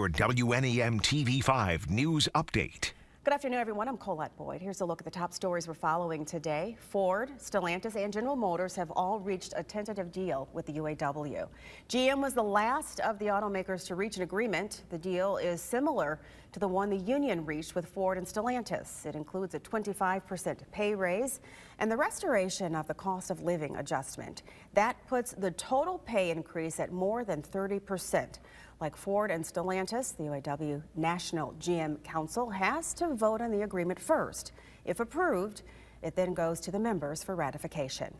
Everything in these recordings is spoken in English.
your WNEM TV5 News Update. Good afternoon, everyone. I'm Colette Boyd. Here's a look at the top stories we're following today. Ford, Stellantis, and General Motors have all reached a tentative deal with the UAW. GM was the last of the automakers to reach an agreement. The deal is similar to the one the union reached with Ford and Stellantis. It includes a 25% pay raise and the restoration of the cost of living adjustment. That puts the total pay increase at more than 30%. Like Ford and Stellantis, the UAW National GM Council has to vote on the agreement first. If approved, it then goes to the members for ratification.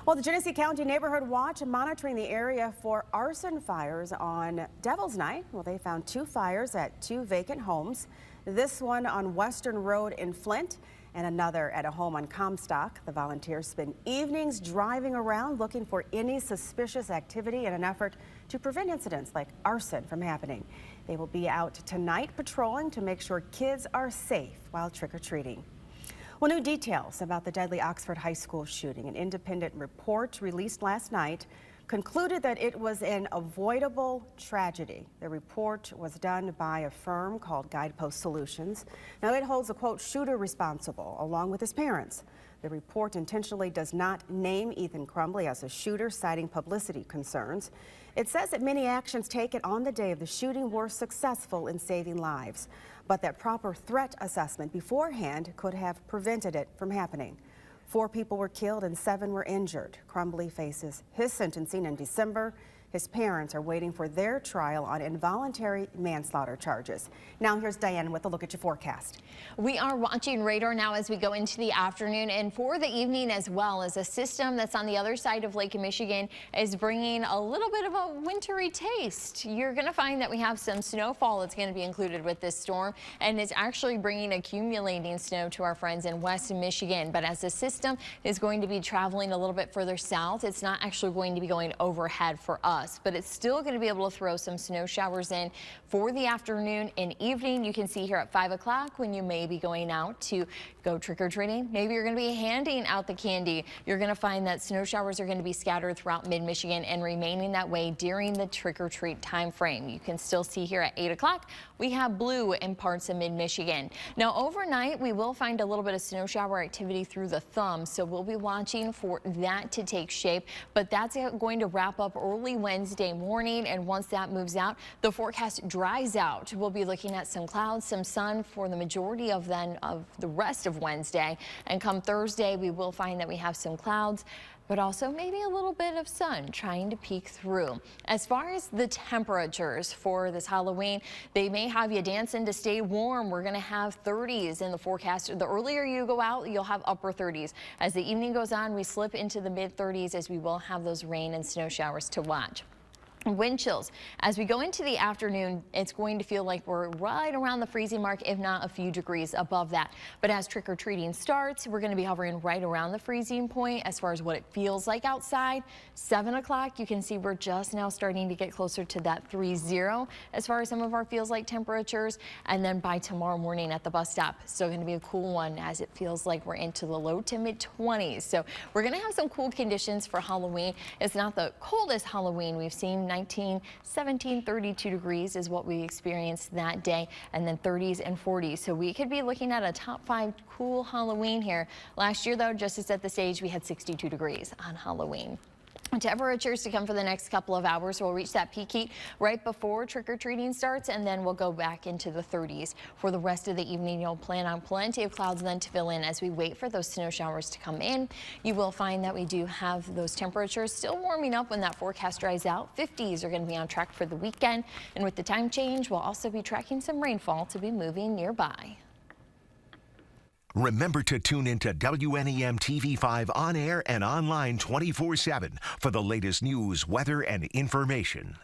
Well, the Genesee County Neighborhood Watch monitoring the area for arson fires on Devil's Night. Well, they found 2 fires at 2 vacant homes. This one on Western Road in Flint and another at a home on Comstock. The volunteers spend evenings driving around looking for any suspicious activity in an effort to prevent incidents like arson from happening. They will be out tonight patrolling to make sure kids are safe while trick-or-treating. Well, new details about the deadly Oxford High School shooting. An independent report released last night concluded that it was an avoidable tragedy. The report was done by a firm called Guidepost Solutions. Now, it holds a, quote, shooter responsible along with his parents. The report intentionally does not name Ethan Crumbley as a shooter, citing publicity concerns. It says that many actions taken on the day of the shooting were successful in saving lives, but that proper threat assessment beforehand could have prevented it from happening. 4 people were killed and 7 were injured. Crumbley faces his sentencing in December. His parents are waiting for their trial on involuntary manslaughter charges. Now here's Diane with a look at your forecast. We are watching radar now as we go into the afternoon and for the evening as well, as a system that's on the other side of Lake Michigan is bringing a little bit of a wintry taste. You're going to find that we have some snowfall that's going to be included with this storm, and it's actually bringing accumulating snow to our friends in West Michigan. But as the system is going to be traveling a little bit further south, it's not actually going to be going overhead for us. But it's still going to be able to throw some snow showers in for the afternoon and evening. You can see here at 5 o'clock when you may be going out to go trick-or-treating. Maybe you're going to be handing out the candy. You're going to find that snow showers are going to be scattered throughout mid-Michigan and remaining that way during the trick-or-treat time frame. You can still see here at 8 o'clock we have blue in parts of mid-Michigan. Now overnight we will find a little bit of snow shower activity through the thumb, so we'll be watching for that to take shape, but that's going to wrap up early Wednesday morning, and once that moves out, the forecast dries out. We'll be looking at some clouds, some sun for the majority of the rest of Wednesday, and come Thursday we will find that we have some clouds, but also maybe a little bit of sun trying to peek through. As far as the temperatures for this Halloween, they may have you dancing to stay warm. We're going to have 30s in the forecast. The earlier you go out, you'll have upper 30s. As the evening goes on, we slip into the mid 30s as we will have those rain and snow showers to watch. Wind chills. As we go into the afternoon, it's going to feel like we're right around the freezing mark, if not a few degrees above that. But as trick-or-treating starts, we're going to be hovering right around the freezing point as far as what it feels like outside. 7 o'clock, you can see we're just now starting to get closer to that 30 as far as some of our feels like temperatures. And then by tomorrow morning at the bus stop, still going to be a cool one as it feels like we're into the low to mid 20s. So we're going to have some cool conditions for Halloween. It's not the coldest Halloween we've seen. 19, 17, 32 degrees is what we experienced that day, and then 30s and 40s. So we could be looking at a top 5 cool Halloween here. Last year, though, just to set the stage, we had 62 degrees on Halloween. Temperatures to come for the next couple of hours. We'll reach that peak heat right before trick-or-treating starts, and then we'll go back into the 30s. For the rest of the evening, you'll plan on plenty of clouds then to fill in as we wait for those snow showers to come in. You will find that we do have those temperatures still warming up when that forecast dries out. 50s are going to be on track for the weekend, and with the time change, we'll also be tracking some rainfall to be moving nearby. Remember to tune into WNEM TV5 on air and online 24/7 for the latest news, weather, and information.